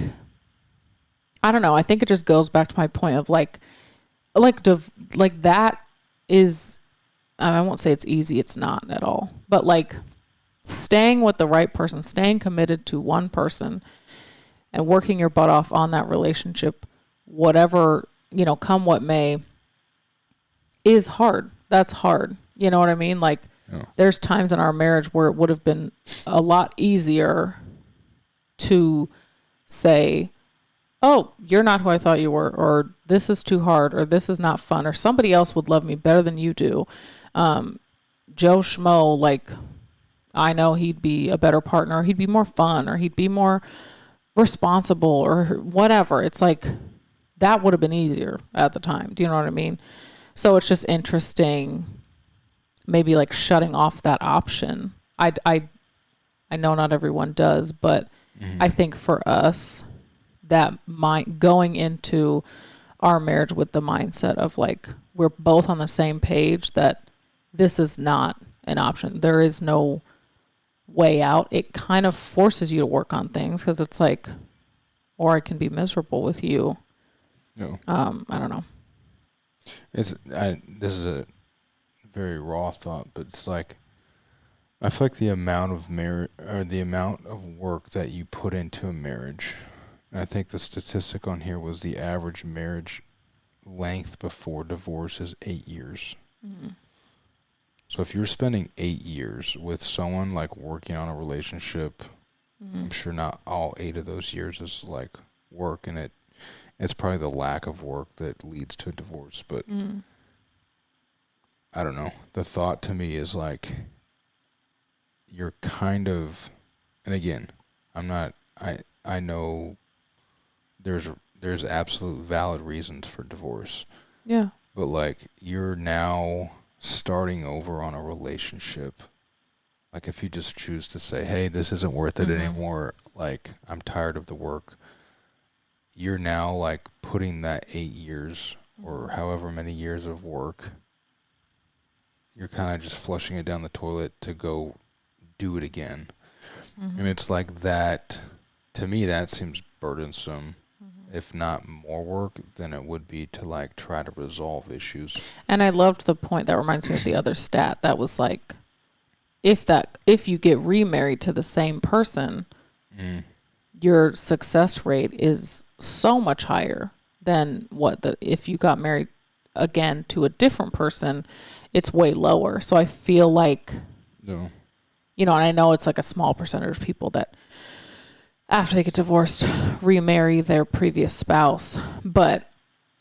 I don't know. I think it just goes back to my point of like that is, I won't say it's easy. It's not at all. But like staying with the right person, staying committed to one person and working your butt off on that relationship, whatever, come what may, is hard. That's hard. You know what I mean? Like there's times in our marriage where it would have been a lot easier to say, oh, you're not who I thought you were, or this is too hard, or this is not fun, or somebody else would love me better than you do. Joe Schmo, like, I know he'd be a better partner, or he'd be more fun, or he'd be more responsible, or whatever. It's like, that would have been easier at the time. Do you know what I mean? So it's just interesting, maybe like shutting off that option. I know not everyone does, but I Mm-hmm. think for us, that going into our marriage with the mindset of like we're both on the same page that this is not an option. There is no way out. It kind of forces you to work on things because it's like, or I can be miserable with you. No, I don't know. this is a very raw thought, but it's like I feel like the amount of or the amount of work that you put into a marriage. And I think the statistic on here was the average marriage length before divorce is 8 years. Mm-hmm. So if you're spending 8 years with someone like working on a relationship, Mm-hmm. I'm sure not all 8 of those years is like work, and it's probably the lack of work that leads to a divorce. But Mm-hmm. I don't know. The thought to me is like you're kind of, and again, I'm not. I know there's there's absolute valid reasons for divorce, Yeah. but like you're now starting over on a relationship. Like if you just choose to say, "Hey, this isn't worth it Mm-hmm. anymore. Like I'm tired of the work." You're now like putting that 8 years or Mm-hmm. however many years of work, you're kind of just flushing it down the toilet to go do it again. And Mm-hmm. it's like that, to me, that seems burdensome, Mm-hmm. if not more work than it would be to like try to resolve issues. And I loved the point that reminds me of the other stat that was like, if you get remarried to the same person, Mm, your success rate is so much higher than if you got married again to a different person, it's way lower. So I feel like, no. and I know it's like a small percentage of people that after they get divorced remarry their previous spouse, but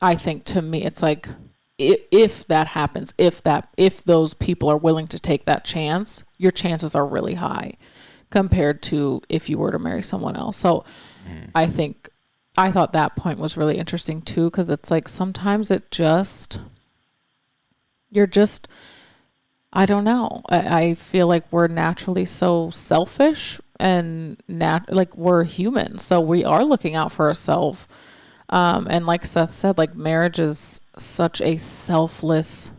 I think to me it's like if that happens, if those people are willing to take that chance, your chances are really high compared to if you were to marry someone else. So Mm, I thought that point was really interesting too, because it's like sometimes you're just, I don't know. I feel like we're naturally so selfish and like we're human. So we are looking out for ourselves. And like Seth said, like marriage is such a selfless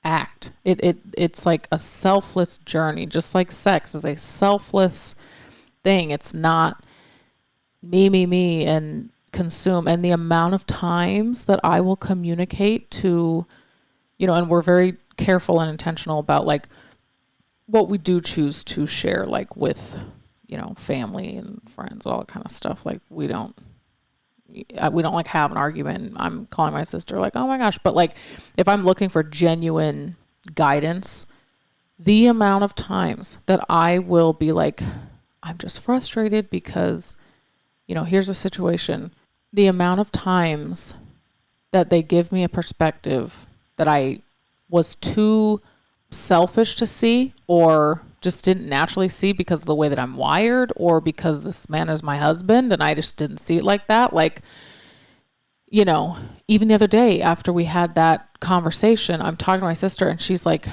act. It's like a selfless journey, just like sex is a selfless thing. It's not me, and consume. And the amount of times that I will communicate to, and we're very careful and intentional about like what we do choose to share, like with, family and friends, all that kind of stuff. Like we don't like have an argument. I'm calling my sister like, oh my gosh. But like, if I'm looking for genuine guidance, the amount of times that I will be like, I'm just frustrated because, here's a situation. The amount of times that they give me a perspective that I was too selfish to see or just didn't naturally see because of the way that I'm wired or because this man is my husband and I just didn't see it like that. Like, even the other day after we had that conversation, I'm talking to my sister and she's like,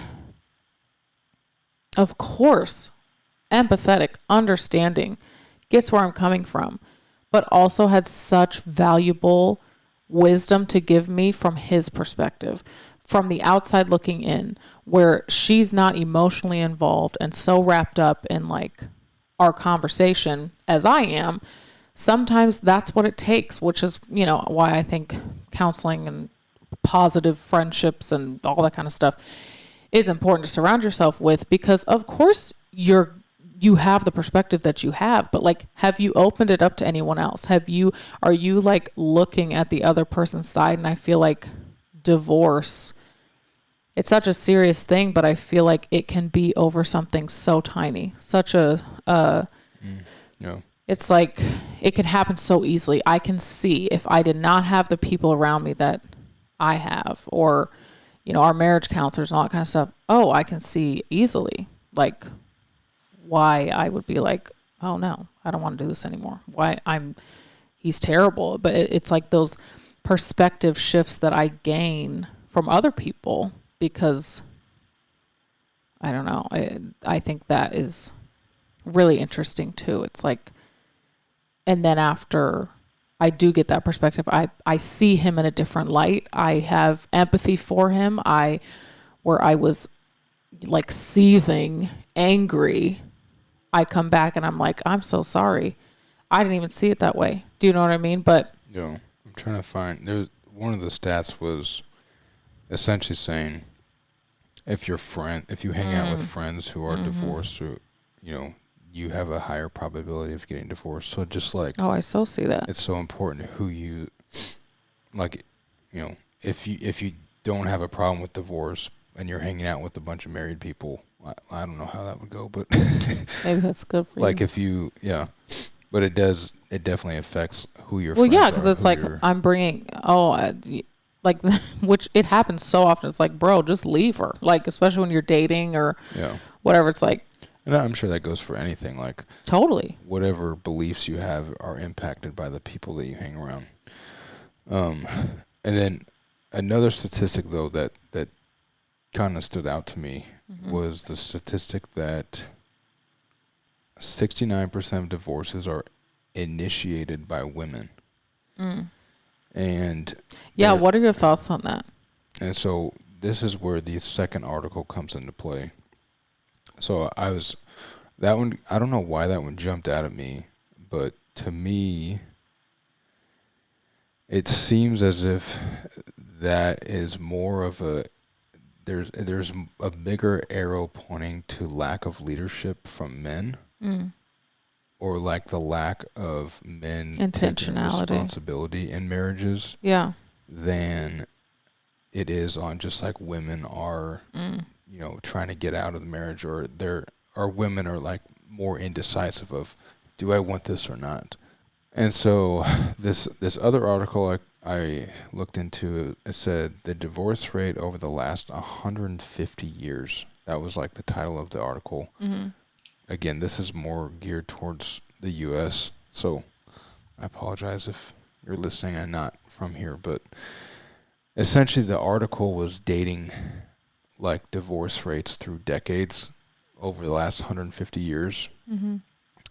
of course, empathetic, understanding, gets where I'm coming from, but also had such valuable wisdom to give me from his perspective, from the outside looking in, where she's not emotionally involved and so wrapped up in like our conversation as I am. Sometimes that's what it takes, which is, why I think counseling and positive friendships and all that kind of stuff is important to surround yourself with, because of course you have the perspective that you have, but like, have you opened it up to anyone else? Are you like looking at the other person's side? And I feel like divorce, it's such a serious thing, but I feel like it can be over something so tiny, mm, no. it's like it can happen so easily. I can see if I did not have the people around me that I have, or, our marriage counselors and all that kind of stuff. Oh, I can see easily like why I would be like, oh no, I don't want to do this anymore. He's terrible. But it's like those perspective shifts that I gain from other people because I don't know. I think that is really interesting too. It's like, and then after I do get that perspective, I see him in a different light. I have empathy for him. Where I was like seething, angry, I come back and I'm like, I'm so sorry. I didn't even see it that way. Do you know what I mean? But I'm trying to find. There's one of the stats was essentially saying if you hang out with friends who are divorced, or you have a higher probability of getting divorced. So just like, oh, I so see that. it's so important who you like. If you don't have a problem with divorce and you're hanging out with a bunch of married people, I don't know how that would go, but Maybe that's good for like you. if you but it definitely affects who your Well, friends yeah, are. because it's like I'm bringing like which it happens so often. It's like, bro, just leave her. Like, especially when you're dating or whatever. It's like, and I'm sure that goes for anything. Like, totally. whatever beliefs you have are impacted by the people that you hang around. And then another statistic though that kind of stood out to me was the statistic that 69% of divorces are initiated by women. And Yeah, what are your thoughts on that? and so this is where the second article comes into play. So that one, I don't know why that one jumped out at me, but to me, it seems as if that is more of there's a bigger arrow pointing to lack of leadership from men, or like the lack of men taking Intentionality. responsibility in marriages, Yeah. than it is on just like women are, trying to get out of the marriage, or women are like more indecisive of, do I want this or not? And so this other article I looked into, it said the divorce rate over the last 150 years. That was like the title of the article. Again, this is more geared towards the U.S., so I apologize if you're listening and not from here, but essentially the article was dating like divorce rates through decades over the last 150 years. And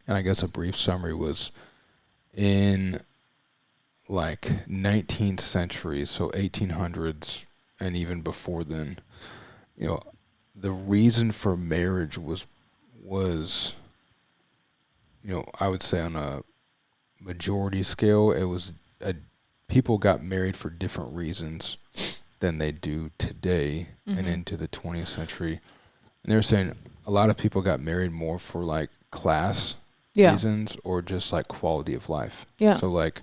I guess a brief summary was in like 19th century, so 1800s and even before then, the reason for marriage was I would say on a majority scale, it was people got married for different reasons than they do today and into the 20th century. And they were saying a lot of people got married more for like class reasons or just like quality of life. Yeah. So like,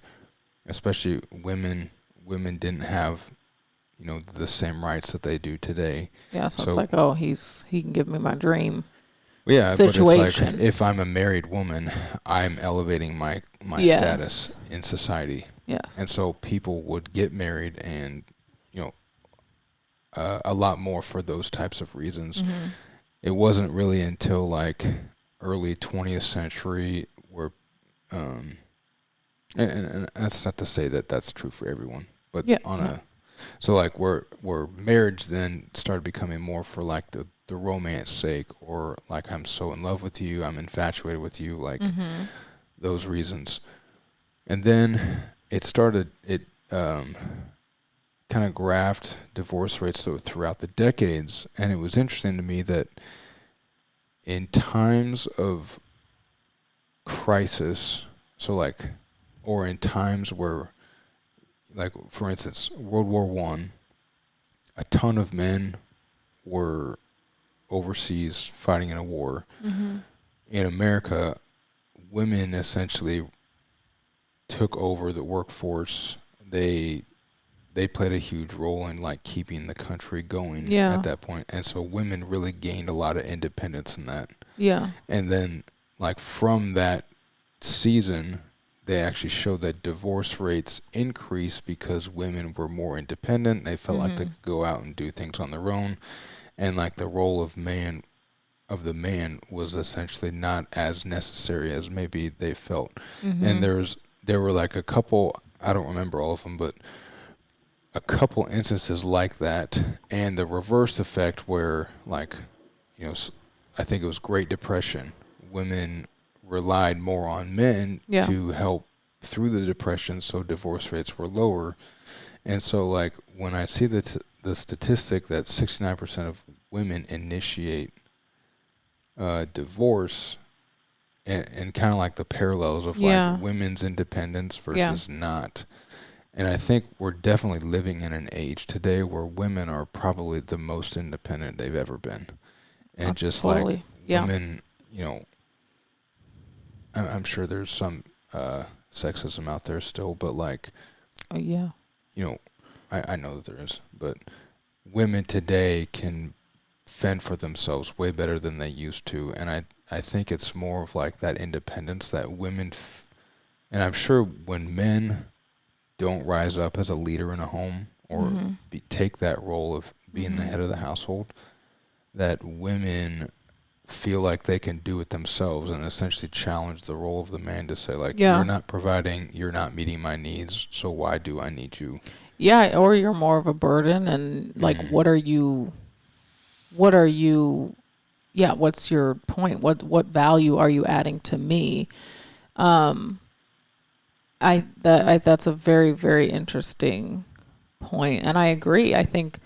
especially women didn't have, the same rights that they do today. Yeah. So it's like, oh, he can give me my dream. Yeah, situation. But it's like if I'm a married woman, I'm elevating my status in society. Yes. And so people would get married and, a lot more for those types of reasons. It wasn't really until like early 20th century where, and that's not to say that that's true for everyone, but so like where marriage then started becoming more for like the romance sake, or like I'm so in love with you, I'm infatuated with you, like those reasons. And then it kind of graphed divorce rates throughout the decades. And it was interesting to me that in times of crisis, so like, or in times where, like, for instance, World War I, a ton of men were overseas fighting in a war. In America, women essentially took over the workforce. They played a huge role in like keeping the country going at that point. And so women really gained a lot of independence in that. Yeah. And then like from that season, they actually showed that divorce rates increased because women were more independent. They felt like they could go out and do things on their own. And like the role of the man was essentially not as necessary as maybe they felt. And there were like a couple, I don't remember all of them, but a couple instances like that, and the reverse effect where like, I think it was Great Depression women relied more on men Yeah. to help through the depression, so divorce rates were lower. And so, like, when I see the statistic that 69% of women initiate divorce, and kind of like the parallels of like Yeah. women's independence Yeah. versus not. And I think we're definitely living in an age today where women are probably the most independent they've ever been. And just like Totally. Yeah. women, you know, I'm sure there's some sexism out there still, but like, Oh, yeah. you know, I know that there is, but women today can fend for themselves way better than they used to. And I think it's more of like that independence that women, and I'm sure when men don't rise up as a leader in a home or take that role of being the head of the household, that women feel like they can do it themselves and essentially challenge the role of the man to say, like, Yeah. you're not providing, you're not meeting my needs, so why do I need you? Yeah. Or you're more of a burden, and like, what are you? Yeah. What's your point? What value are you adding to me? That's a very, very interesting point, and I agree. I think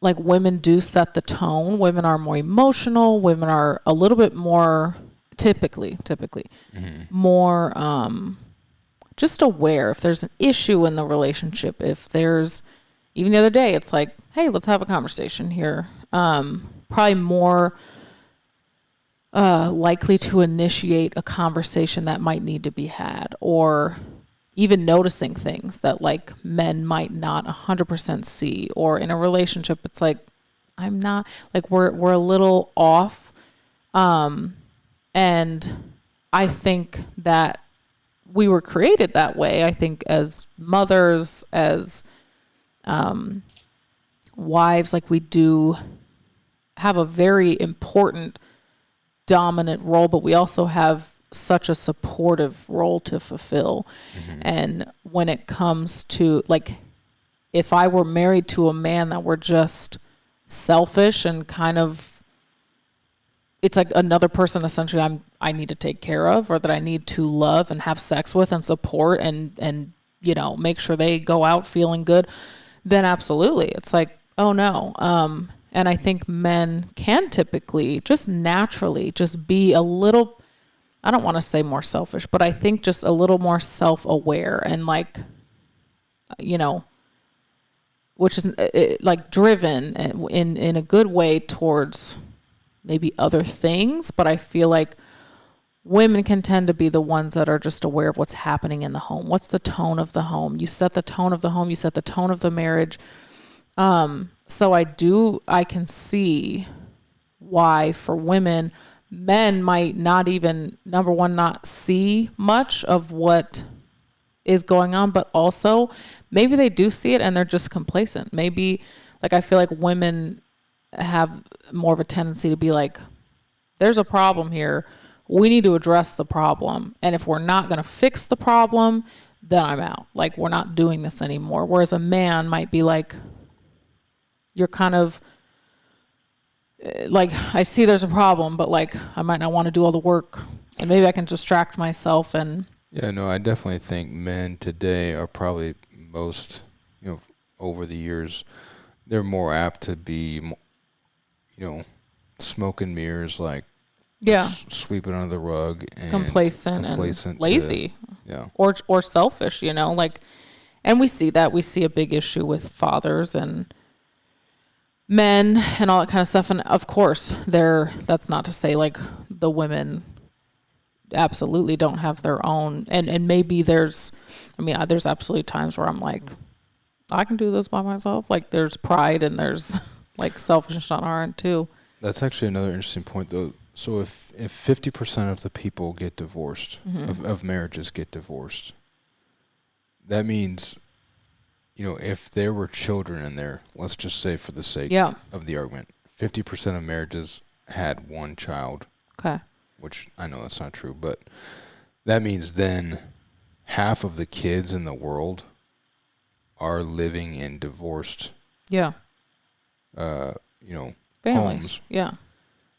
like women do set the tone. Women are more emotional. Women are a little bit more typically more just aware if there's an issue in the relationship. If there's even the other day, it's like, hey, let's have a conversation here. Probably more likely to initiate a conversation that might need to be had, or even noticing things that like men might not 100% see. Or in a relationship, it's like, I'm not, like, we're a little off. And I think that we were created that way. I think as mothers, as wives, like, we do have a very important dominant role, but we also have such a supportive role to fulfill. And when it comes to, like, if I were married to a man that were just selfish and kind of, it's like another person essentially I need to take care of, or that I need to love and have sex with and support and you know, make sure they go out feeling good, then absolutely it's like, oh no. And I think men can typically just naturally just be a little, I don't want to say more selfish, but I think just a little more self-aware and, like, you know, which is like driven in a good way towards maybe other things. But I feel like women can tend to be the ones that are just aware of what's happening in the home. What's the tone of the home? You set the tone of the home, you set the tone of the marriage. So I can see why for women, men might not even, number one, not see much of what is going on, but also maybe they do see it and they're just complacent. Maybe, like, I feel like women have more of a tendency to be like, there's a problem here. We need to address the problem. And if we're not going to fix the problem, then I'm out. Like, we're not doing this anymore. Whereas a man might be like, you're kind of like, I see there's a problem, but like, I might not want to do all the work, and maybe I can distract myself. And Yeah, no, I definitely think men today are probably most, you know, over the years, they're more apt to be, you know, smoke and mirrors, like, yeah, sweep it under the rug, and complacent and lazy, yeah, or selfish, you know, like, and we see a big issue with fathers and men and all that kind of stuff. And of course, that's not to say like the women absolutely don't have their own, and maybe there's absolutely times where I'm like, I can do this by myself. Like, there's pride and there's like selfishness on our end too. That's actually another interesting point, though. So if 50% of the people get divorced, of marriages get divorced, that means, you know, if there were children in there, let's just say for the sake of the argument, 50% of marriages had one child. Okay. Which I know that's not true, but that means then half of the kids in the world are living in divorced, Yeah. you know, Families. homes. Yeah.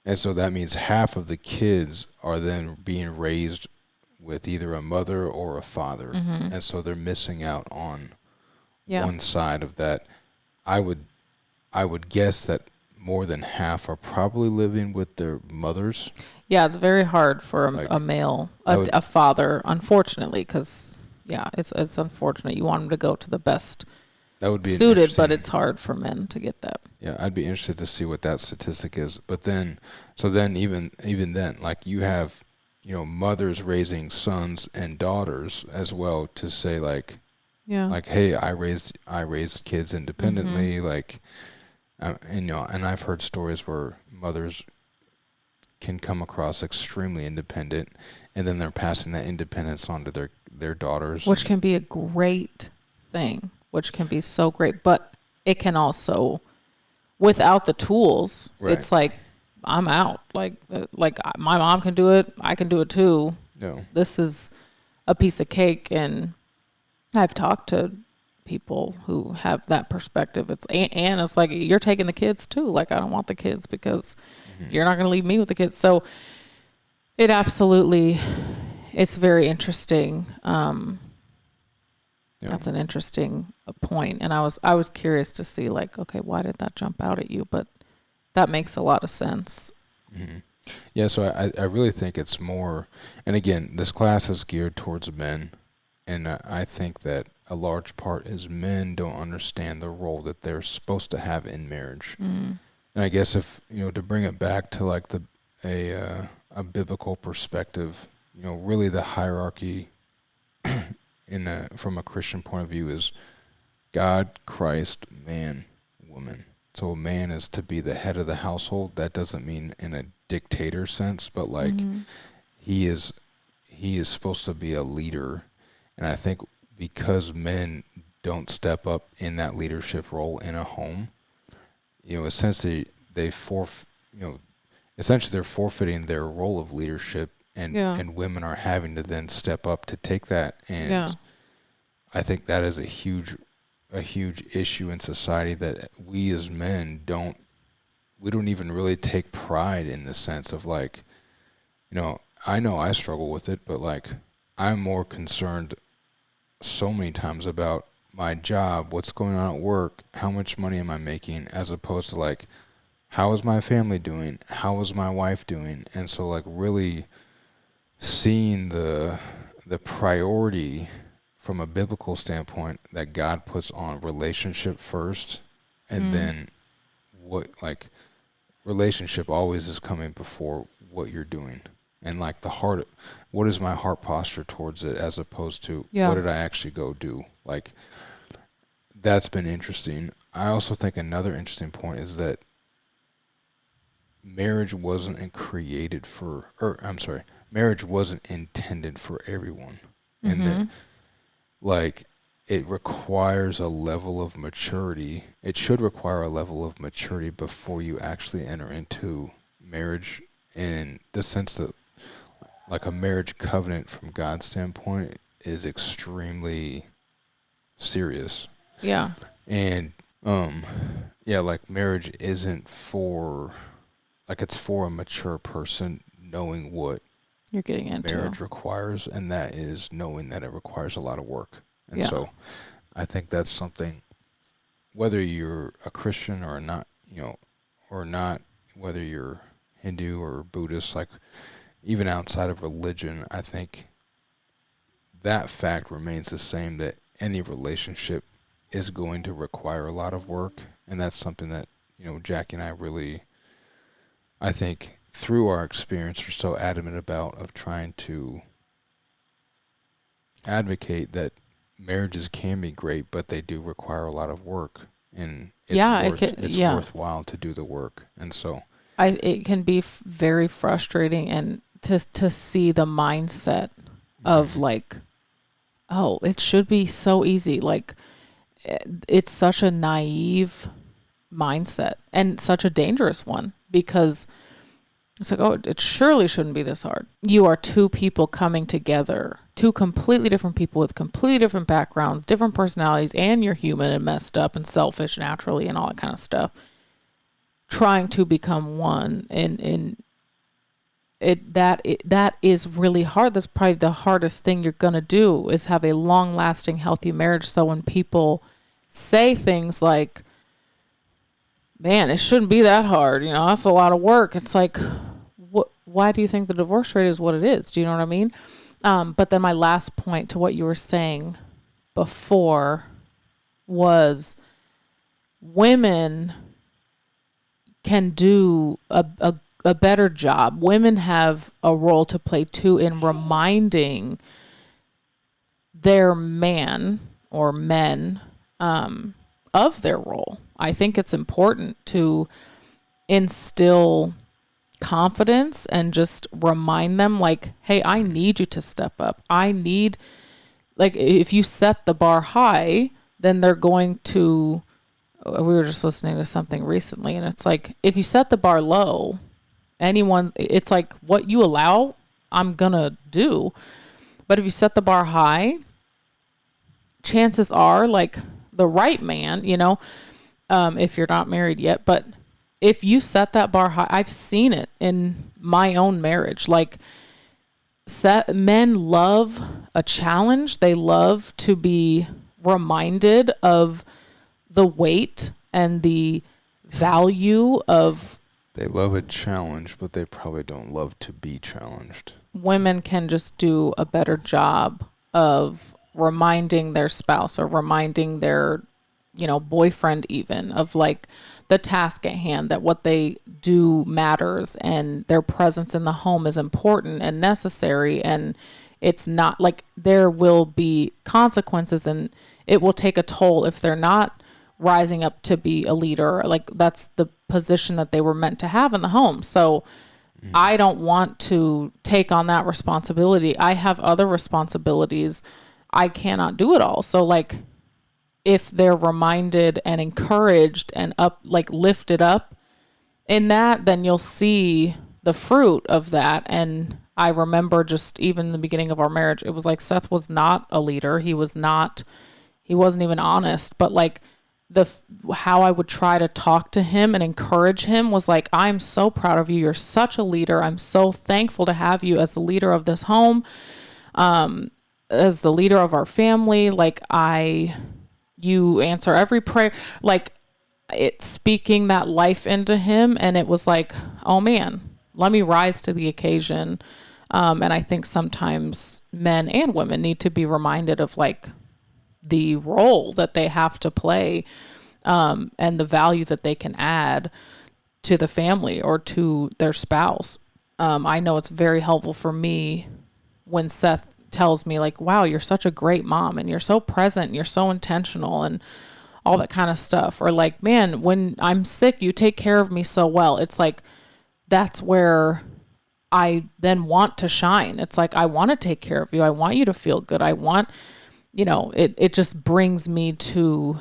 And so that means half of the kids are then being raised with either a mother or a father. Mm-hmm. And so they're missing out on Yeah. one side of that. I would I would guess that more than half are probably living with their mothers. Yeah, it's very hard for a Like male, that would a father, unfortunately, because yeah, it's unfortunate. You want him to go to the best that would be an suited, but interesting. it's hard for men to get that. Yeah, I'd be interested to see what that statistic is. But then, so then even then, like you have, mothers raising sons and daughters as well to say Yeah. like hey, I raised kids Mm-hmm. independently, like and I've heard stories where mothers can come across extremely independent, and then they're passing that independence on to their daughters. Which can be a great thing, which can be so great, but it can also, without the tools, Right. it's like I'm out. My mom can do it, I can do it too. No. This is a piece of cake, and I've talked to people who have that perspective. And it's like you're taking the kids too. Like I don't want the kids because Mhm. you're not going to leave me with the kids. So it absolutely, it's very interesting. Yeah. That's an interesting point, and I was curious to see like, okay, why did that jump out at you? But that makes a lot of sense. Hmm. Yeah, so I really think it's more, and again, this class is geared towards men, and I think that a large part is men don't understand the role that they're supposed to have in marriage. Mm. And I guess if, to bring it back to like a biblical perspective, really the hierarchy from a Christian point of view is God, Christ, man, woman. So a man is to be the head of the household. That doesn't mean in a dictator sense, but like Mm-hmm. he is he is supposed to be a leader. And I think because men don't step up in that leadership role in a home, essentially they essentially they're forfeiting their role of leadership, and Yeah. and women are having to then step up to take that. Yeah. And I think that is a huge issue in society, that we as men don't even really take pride in the sense of like, I know I struggle with it, but like I'm more concerned so many times about my job, what's going on at work, how much money am I making, as opposed to like, how is my family doing? How is my wife doing? And so like really seeing the priority from a biblical standpoint that God puts on relationship first, and Mm. then what, like, relationship always is coming before what you're doing. And like what is my heart posture towards it, as opposed to what Yeah. did I actually go do? Like, that's been interesting. I also think another interesting point is that marriage wasn't created for, or I'm sorry, marriage wasn't intended for everyone. And that, Mm-hmm. like, it requires a level of maturity. It should require a level of maturity before you actually enter into marriage, in the sense that, like, a marriage covenant from God's standpoint is extremely serious. Yeah. And yeah, like marriage isn't for, like, it's for a mature person knowing what You're getting into. marriage requires, and that is knowing that it requires a lot of work. And Yeah. so I think that's something, whether you're a Christian or not, or not, whether you're Hindu or Buddhist, like even outside of religion, I think that fact remains the same, that any relationship is going to require a lot of work. And that's something that, Jackie and I really, I think through our experience, are so adamant about, of trying to advocate that marriages can be great, but they do require a lot of work, and Yeah. It can. it's Yeah. worthwhile to do the work. And so, It can be very frustrating, and to see the mindset of like, oh, it should be so easy. Like it's such a naive mindset, and such a dangerous one, because it's like, oh, it surely shouldn't be this hard. You are two people coming together, two completely different people with completely different backgrounds, different personalities, and you're human and messed up and selfish naturally and all that kind of stuff. trying to become one, and that is really hard. That's probably the hardest thing you're gonna do, is have a long lasting healthy marriage. So when people say things like, man, it shouldn't be that hard, that's a lot of work, it's like, why do you think the divorce rate is what it is? Do you know what I mean? But then my last point to what you were saying before was, women can do a better job. Women have a role to play too in reminding their man or men of their role. I think it's important to instill confidence and just remind them, like, hey, I need you to step up. I need, like, if you set the bar high, then they're going to, we were just listening to something recently, and it's like, if you set the bar low, it's like, what you allow, I'm gonna do. But if you set the bar high, chances are, like, the right man, if you're not married yet, but if you set that bar high, I've seen it in my own marriage. Like, men love a challenge. They love to be reminded of the weight and the value of. They love a challenge, but they probably don't love to be challenged. Women can just do a better job of reminding their spouse or reminding their, boyfriend, even, of, like, the task at hand, that what they do matters and their presence in the home is important and necessary. And it's not like, there will be consequences and it will take a toll if they're not rising up to be a leader. Like, that's the position that they were meant to have in the home. So I don't want to take on that responsibility. I have other responsibilities. I cannot do it all. So, like, if they're reminded and encouraged and lifted up in that, then you'll see the fruit of that. And I remember, just even in the beginning of our marriage, it was like, Seth was not a leader. He wasn't even honest, but, like, how I would try to talk to him and encourage him was like, I'm so proud of you. You're such a leader. I'm so thankful to have you as the leader of this home, as the leader of our family. Like, you answer every prayer, like, it's speaking that life into him. And it was like, oh man, let me rise to the occasion. And I think sometimes men and women need to be reminded of, like, the role that they have to play, and the value that they can add to the family or to their spouse. I know it's very helpful for me when Seth tells me, like, wow, you're such a great mom and you're so present and you're so intentional and all that kind of stuff. Or, like, man, when I'm sick, you take care of me so well. It's like, that's where I then want to shine. It's like, I want to take care of you. I want you to feel good. I want, it just brings me to,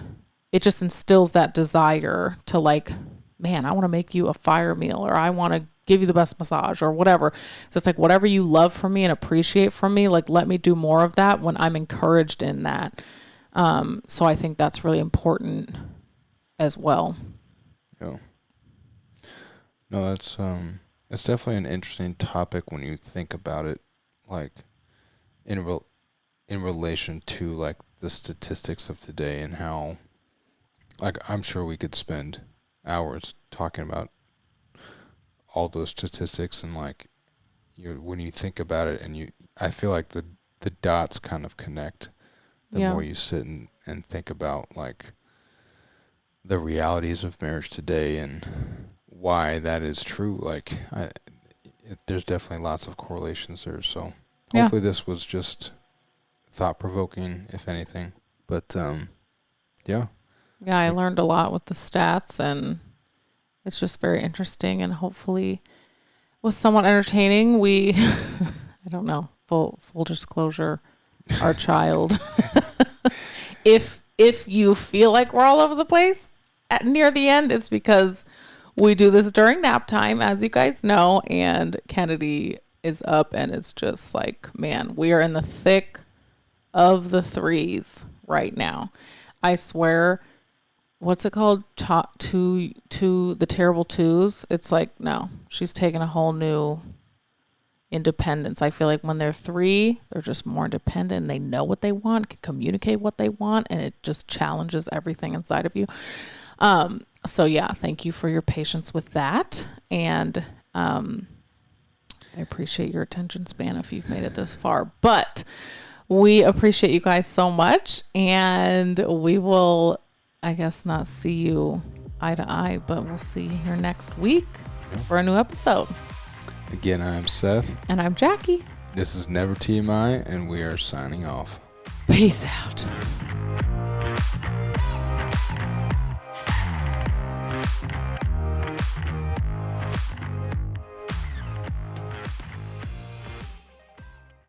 it just instills that desire to, like, man, I want to make you a fire meal, or I want to give you the best massage, or whatever. So it's like, whatever you love from me and appreciate from me, like, let me do more of that when I'm encouraged in that. So I think that's really important as well. Yeah. No, that's it's definitely an interesting topic when you think about it, like, in relation to, like, the statistics of today, and how, like, I'm sure we could spend hours talking about all those statistics, and, like, when you think about it, and I feel like the dots kind of connect the more you sit and think about, like, the realities of marriage today and why that is true. Like, there's definitely lots of correlations there. So hopefully this was just thought-provoking, if anything. But yeah. I learned a lot with the stats, and it's just very interesting, and hopefully was somewhat entertaining. We I don't know, full disclosure, our child, if you feel like we're all over the place near the end, it's because we do this during nap time, as you guys know, and Kennedy is up, and it's just like, man, we are in the thick of the threes right now. I swear, what's it called? The terrible twos. It's like, no, she's taking a whole new independence. I feel like when they're 3, they're just more independent. They know what they want, can communicate what they want, and it just challenges everything inside of you. So yeah, thank you for your patience with that. And I appreciate your attention span if you've made it this far. But we appreciate you guys so much. And we will, I guess, not see you eye to eye, but we'll see you here next week for a new episode. Again, I'm Seth. And I'm Jackie. This is Never TMI, and we are signing off. Peace out.